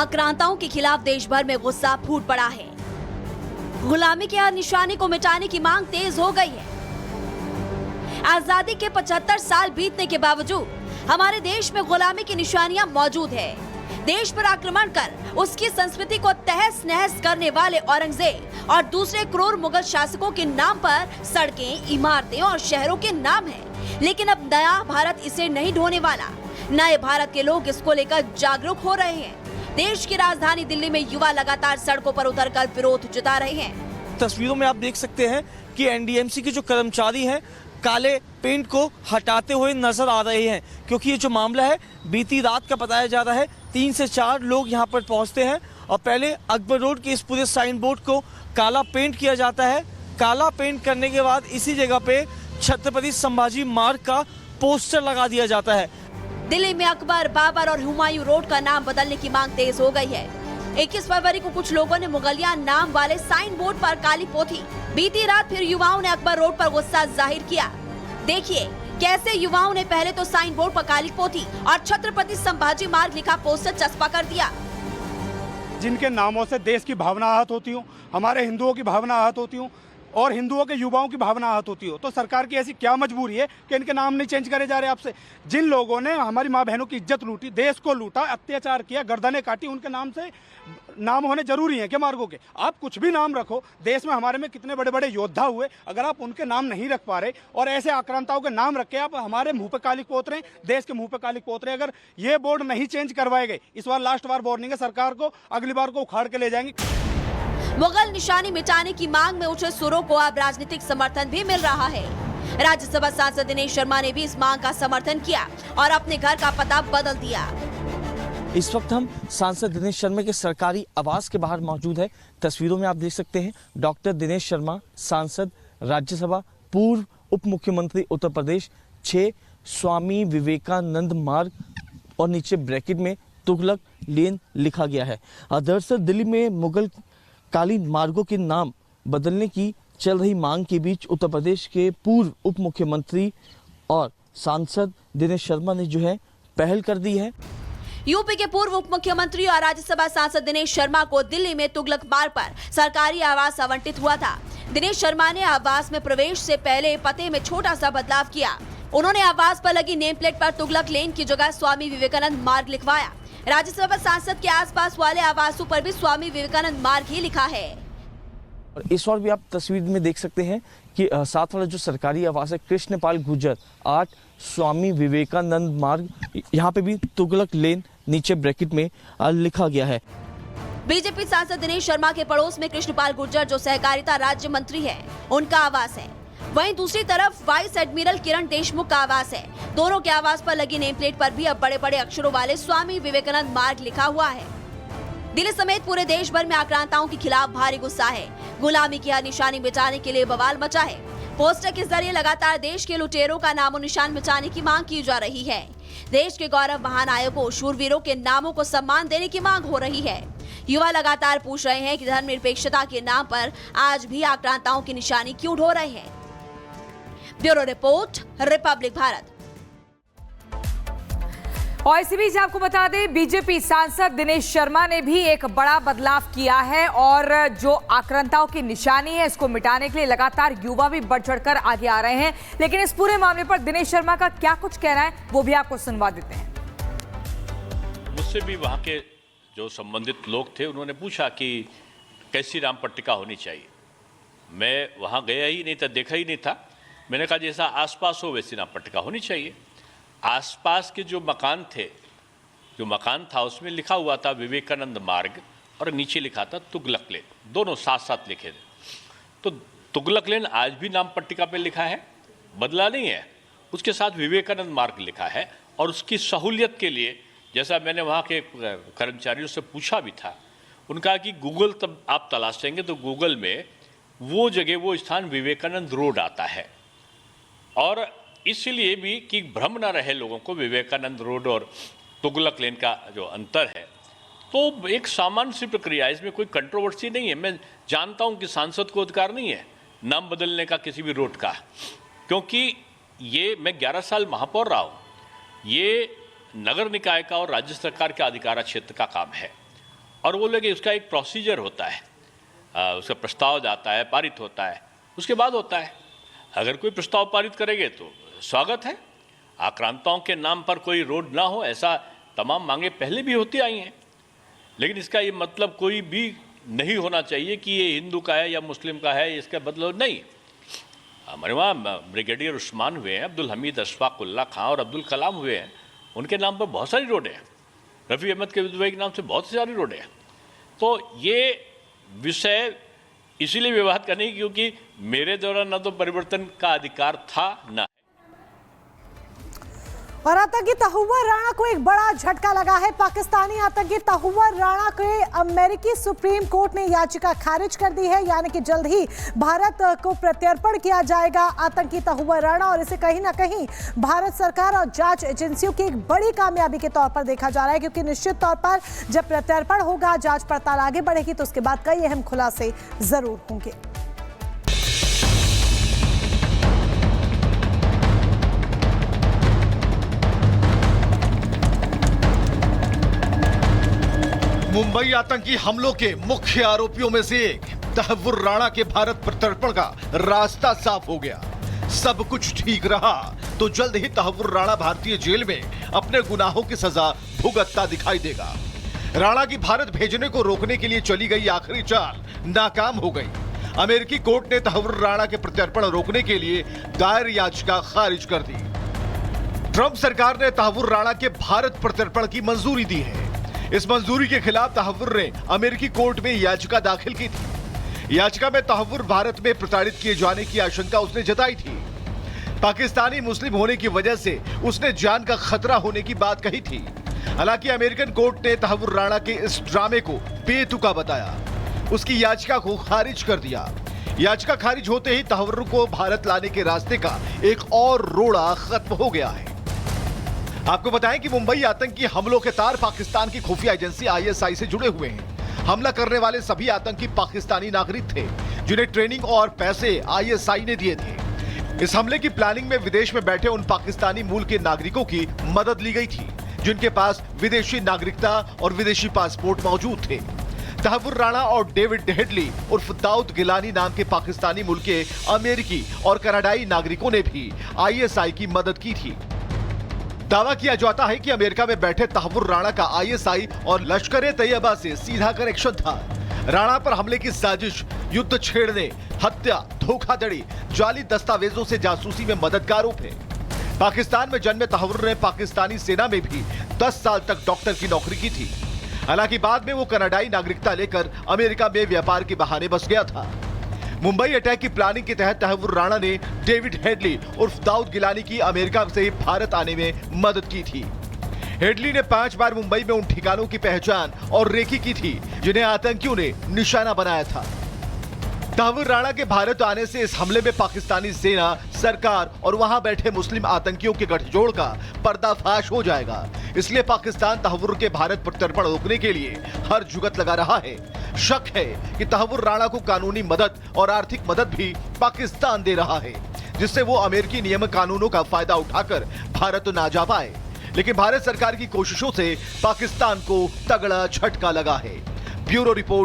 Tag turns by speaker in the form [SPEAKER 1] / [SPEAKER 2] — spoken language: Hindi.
[SPEAKER 1] आक्रांताओं के खिलाफ देश भर में गुस्सा फूट पड़ा है। गुलामी के निशाने को मिटाने की मांग तेज हो गई है। आजादी के 75 साल बीतने के बावजूद हमारे देश में गुलामी की निशानियां मौजूद है। देश पर आक्रमण कर उसकी संस्कृति को तहस नहस करने वाले औरंगजेब और दूसरे क्रूर मुगल शासकों के नाम पर सड़कें, इमारतें और शहरों के नाम हैं। लेकिन अब नया भारत इसे नहीं ढोने वाला। नए भारत के लोग इसको लेकर जागरूक हो रहे हैं। देश की राजधानी दिल्ली में युवा लगातार सड़कों पर उतरकर विरोध जता रहे हैं।
[SPEAKER 2] तस्वीरों में आप देख सकते हैं कि एनडीएमसी के जो कर्मचारी हैं काले पेंट को हटाते हुए नजर आ रहे हैं, क्योंकि ये जो मामला है बीती रात का बताया जा रहा है। 3 से 4 लोग यहाँ पर पहुँचते हैं और पहले अकबर रोड के इस पूरे साइन बोर्ड को काला पेंट किया जाता है। काला पेंट करने के बाद इसी जगह पे छत्रपति संभाजी मार्ग का पोस्टर लगा दिया जाता है।
[SPEAKER 1] दिल्ली में अकबर, बाबर और हुमायूं रोड का नाम बदलने की मांग तेज हो गई है। 21 फरवरी को कुछ लोगों ने मुगलिया नाम वाले साइन बोर्ड पर काली पोथी। बीती रात फिर युवाओं ने अकबर रोड पर गुस्सा जाहिर किया। देखिए कैसे युवाओं ने पहले तो साइन बोर्ड पर काली पोथी और छत्रपति संभाजी मार्ग लिखा पोस्टर चस्पा कर दिया।
[SPEAKER 3] जिनके नामों से देश की भावना आहत होती हो, हमारे हिंदुओं की भावना आहत होती हो और हिंदुओं के युवाओं की भावना आहत होती हो, तो सरकार की ऐसी क्या मजबूरी है कि इनके नाम नहीं चेंज करे जा रहे आपसे। जिन लोगों ने हमारी माँ बहनों की इज्जत लूटी, देश को लूटा, अत्याचार किया, गर्दनें काटी, उनके नाम से नाम होने जरूरी है क्या मार्गों के? आप कुछ भी नाम रखो, देश में हमारे में कितने बड़े बड़े योद्धा हुए, अगर आप उनके नाम नहीं रख पा रहे और ऐसे आक्रांताओं के नाम रख के आप हमारे मुंह पे कालिक पोत रहे, देश के मुंह पे कालिक पोत रहे। अगर ये बोर्ड नहीं चेंज करवाए गए, इस बार लास्ट बार वार्निंग है सरकार को, अगली बार को उखाड़ के ले जाएंगे।
[SPEAKER 1] मुगल निशानी मिटाने की मांग में उठे सुरों को अब राजनीतिक समर्थन भी मिल रहा है। राज्यसभा सांसद दिनेश शर्मा ने भी इस मांग का समर्थन किया और अपने घर का पता बदल दिया।
[SPEAKER 2] इस वक्त हम सांसद दिनेश शर्मा के सरकारी आवास के बाहर मौजूद है। तस्वीरों में आप देख सकते हैं डॉक्टर दिनेश शर्मा, सांसद, राज्यसभा, पूर्व उप मुख्यमंत्री उत्तर प्रदेश, 6 स्वामी विवेकानंद मार्ग और नीचे ब्रैकेट में तुगलक लेन लिखा गया है। दरअसल दिल्ली में मुगल कालीन मार्गों के नाम बदलने की चल रही मांग के बीच उत्तर प्रदेश के पूर्व उप मुख्यमंत्री और सांसद दिनेश शर्मा ने जो है पहल कर दी है।
[SPEAKER 1] यूपी के पूर्व उप मुख्यमंत्री और राज्यसभा सांसद दिनेश शर्मा को दिल्ली में तुगलक मार्ग पर सरकारी आवास आवंटित हुआ था। दिनेश शर्मा ने आवास में प्रवेश से पहले पते में छोटा सा बदलाव किया। उन्होंने आवास पर लगी नेम प्लेट पर तुगलक लेन की जगह स्वामी विवेकानंद मार्ग लिखवाया। राज्यसभा सांसद के आसपास वाले आवासों पर भी स्वामी विवेकानंद मार्ग ही लिखा है।
[SPEAKER 2] और इस और भी आप तस्वीर में देख सकते हैं कि साथ वाला जो सरकारी आवास है कृष्णपाल गुर्जर 8 स्वामी विवेकानंद मार्ग, यहाँ पे भी तुगलक लेन नीचे ब्रैकेट में लिखा गया है।
[SPEAKER 1] बीजेपी सांसद दिनेश शर्मा के पड़ोस में कृष्णपाल गुर्जर जो सहकारिता राज्य मंत्री है, उनका आवास है। वहीं दूसरी तरफ वाइस एडमिरल किरण देशमुख का आवास है। दोनों के आवास पर लगी नेम प्लेट पर भी अब बड़े बड़े अक्षरों वाले स्वामी विवेकानंद मार्ग लिखा हुआ है। दिल्ली समेत पूरे देश भर में आक्रांताओं के खिलाफ भारी गुस्सा है। गुलामी की निशानी मिटाने के लिए बवाल मचा है। पोस्टर के जरिए लगातार देश के लुटेरों का नामो निशान मिटाने की मांग की जा रही है। देश के गौरव महानायकों, शूरवीरों के नामों को सम्मान देने की मांग हो रही है। युवा लगातार पूछ रहे हैं कि धर्मनिरपेक्षता के नाम पर आज भी आक्रांताओं की निशानी क्यों ढो रहे हैं। Bureau report, Republic Bharat.
[SPEAKER 4] और इसी बीच आपको बता दें, बीजेपी सांसद दिनेश शर्मा ने भी एक बड़ा बदलाव किया है और जो आक्रांताओं की निशानी है इसको मिटाने के लिए लगातार युवा भी बढ़ चढ़कर आगे आ रहे हैं। लेकिन इस पूरे मामले पर दिनेश शर्मा का क्या कुछ कहना है वो भी आपको सुनवा देते हैं।
[SPEAKER 5] मुझसे भी वहाँ के जो संबंधित लोग थे उन्होंने पूछा कि कैसी राम पट्टिका होनी चाहिए। मैं वहाँ गया ही नहीं था, देखा ही नहीं था। मैंने कहा जैसा आसपास हो वैसी नाम पट्टिका होनी चाहिए। आसपास के जो मकान था उसमें लिखा हुआ था विवेकानंद मार्ग और नीचे लिखा था तुगलक लेन, दोनों साथ साथ लिखे थे। तो तुगलक लेन आज भी नाम पट्टिका पे लिखा है, बदला नहीं है। उसके साथ विवेकानंद मार्ग लिखा है और उसकी सहूलियत के लिए, जैसा मैंने वहाँ के कर्मचारियों से पूछा भी था, उनका कि गूगल तब आप तलाशेंगे तो गूगल में वो जगह, वो स्थान विवेकानंद रोड आता है। और इसलिए भी कि भ्रम ना रहे लोगों को विवेकानंद रोड और तुगलक लेन का जो अंतर है, तो एक सामान्य सी प्रक्रिया, इसमें कोई कंट्रोवर्सी नहीं है। मैं जानता हूं कि सांसद को अधिकार नहीं है नाम बदलने का किसी भी रोड का, क्योंकि ये मैं 11 साल महापौर रहा हूँ। ये नगर निकाय का और राज्य सरकार के अधिकार क्षेत्र का काम है। और वो लोग उसका एक प्रोसीजर होता है, उसका प्रस्ताव जाता है, पारित होता है, उसके बाद होता है। अगर कोई प्रस्ताव पारित करेंगे तो स्वागत है। आक्रांताओं के नाम पर कोई रोड ना हो, ऐसा तमाम मांगे पहले भी होती आई हैं, लेकिन इसका ये मतलब कोई भी नहीं होना चाहिए कि ये हिंदू का है या मुस्लिम का है, इसका मतलब नहीं। हमारे वहाँ ब्रिगेडियर उस्मान हुए हैं, अब्दुल हमीद, अशफाक उल्ला खां और अब्दुल कलाम हुए हैं, उनके नाम पर बहुत सारी रोडें हैं। रफ़ी अहमद के विधवा के नाम से बहुत सारी रोडें हैं। तो ये विषय इसीलिए विवाद का नहीं क्योंकि मेरे द्वारा ना तो परिवर्तन का अधिकार था ना।
[SPEAKER 6] और आतंकी तहुव्वुर राणा को एक बड़ा झटका लगा है। पाकिस्तानी आतंकी तहुव्वुर राणा के अमेरिकी सुप्रीम कोर्ट ने याचिका खारिज कर दी है, यानी कि जल्द ही भारत को प्रत्यर्पण किया जाएगा आतंकी तहुव्वुर राणा। और इसे कहीं ना कहीं भारत सरकार और जांच एजेंसियों की एक बड़ी कामयाबी के तौर पर देखा जा रहा है, क्योंकि निश्चित तौर पर जब प्रत्यर्पण होगा, जांच पड़ताल आगे बढ़ेगी, तो उसके बाद कई अहम खुलासे जरूर होंगे।
[SPEAKER 7] मुंबई आतंकी हमलों के मुख्य आरोपियों में से एक तहुव्वुर राणा के भारत प्रत्यर्पण का रास्ता साफ हो गया। सब कुछ ठीक रहा तो जल्द ही तहुव्वुर राणा भारतीय जेल में अपने गुनाहों की सजा भुगतता दिखाई देगा। राणा की भारत भेजने को रोकने के लिए चली गई आखिरी चाल नाकाम हो गई। अमेरिकी कोर्ट ने तहुव्वुर राणा के प्रत्यर्पण रोकने के लिए दायर याचिका खारिज कर दी। ट्रंप सरकार ने तहुव्वुर राणा के भारत प्रत्यर्पण की मंजूरी दी है। इस मंजूरी के खिलाफ तहुव्वुर ने अमेरिकी कोर्ट में याचिका दाखिल की थी। याचिका में तहुव्वुर भारत में प्रताड़ित किए जाने की आशंका उसने जताई थी। पाकिस्तानी मुस्लिम होने की वजह से उसने जान का खतरा होने की बात कही थी। हालांकि अमेरिकन कोर्ट ने तहुव्वुर राणा के इस ड्रामे को बेतुका बताया, उसकी याचिका को खारिज कर दिया। याचिका खारिज होते ही तहुव्वुर को भारत लाने के रास्ते का एक और रोड़ा खत्म हो गया है। आपको बताएं कि मुंबई आतंकी हमलों के तार पाकिस्तान की खुफिया एजेंसी आईएसआई से जुड़े हुए हैं। हमला करने वाले सभी आतंकी पाकिस्तानी नागरिक थे, जिन्हें ट्रेनिंग और पैसे आईएसआई ने दिए थे। इस हमले की प्लानिंग में विदेश में बैठे उन पाकिस्तानी मूल के नागरिकों की मदद ली गई थी, जिनके पास विदेशी नागरिकता और विदेशी पासपोर्ट मौजूद थे। तहुव्वुर राणा और डेविड हेडली उर्फ दाऊद गिलानी नाम के पाकिस्तानी मूल के अमेरिकी और कनाडाई नागरिकों ने भी आईएसआई की मदद की थी। दावा किया जाता है कि अमेरिका में बैठे तहुव्वुर राणा का आईएसआई और लश्कर-ए-तैयबा से सीधा कनेक्शन था। राणा पर हमले की साजिश युद्ध छेड़ने, हत्या, धोखाधड़ी, जाली दस्तावेजों से जासूसी में मदद का आरोप है। पाकिस्तान में जन्मे तहुव्वुर ने पाकिस्तानी सेना में भी 10 साल तक डॉक्टर की नौकरी की थी। हालांकि बाद में वो कनाडाई नागरिकता लेकर अमेरिका में व्यापार के बहाने बस गया था। मुंबई अटैक की प्लानिंग के तहत तहुव्वुर राणा ने डेविड हेडली उर्फ दाऊद गिलानी की अमेरिका से भारत आने में मदद की थी। हेडली ने 5 बार मुंबई में उन ठिकानों की पहचान और रेकी की थी जिन्हें आतंकियों ने निशाना बनाया था। तहुव्वुर राणा के भारत आने से इस हमले में पाकिस्तानी सेना, सरकार और वहां बैठे मुस्लिम आतंकियों के गठजोड़ का पर्दाफाश हो जाएगा। इसलिए पाकिस्तान तहुव्वुर के भारत प्रत्यर्पण रोकने के लिए हर जुगत लगा रहा है। शक है कि तहुव्वुर राणा को कानूनी मदद और आर्थिक मदद भी पाकिस्तान दे रहा है, जिससे वो अमेरिकी नियम कानूनों का फायदा उठाकर भारत ना जा पाए। लेकिन भारत सरकार की कोशिशों से पाकिस्तान को तगड़ा झटका लगा है। Bureau report.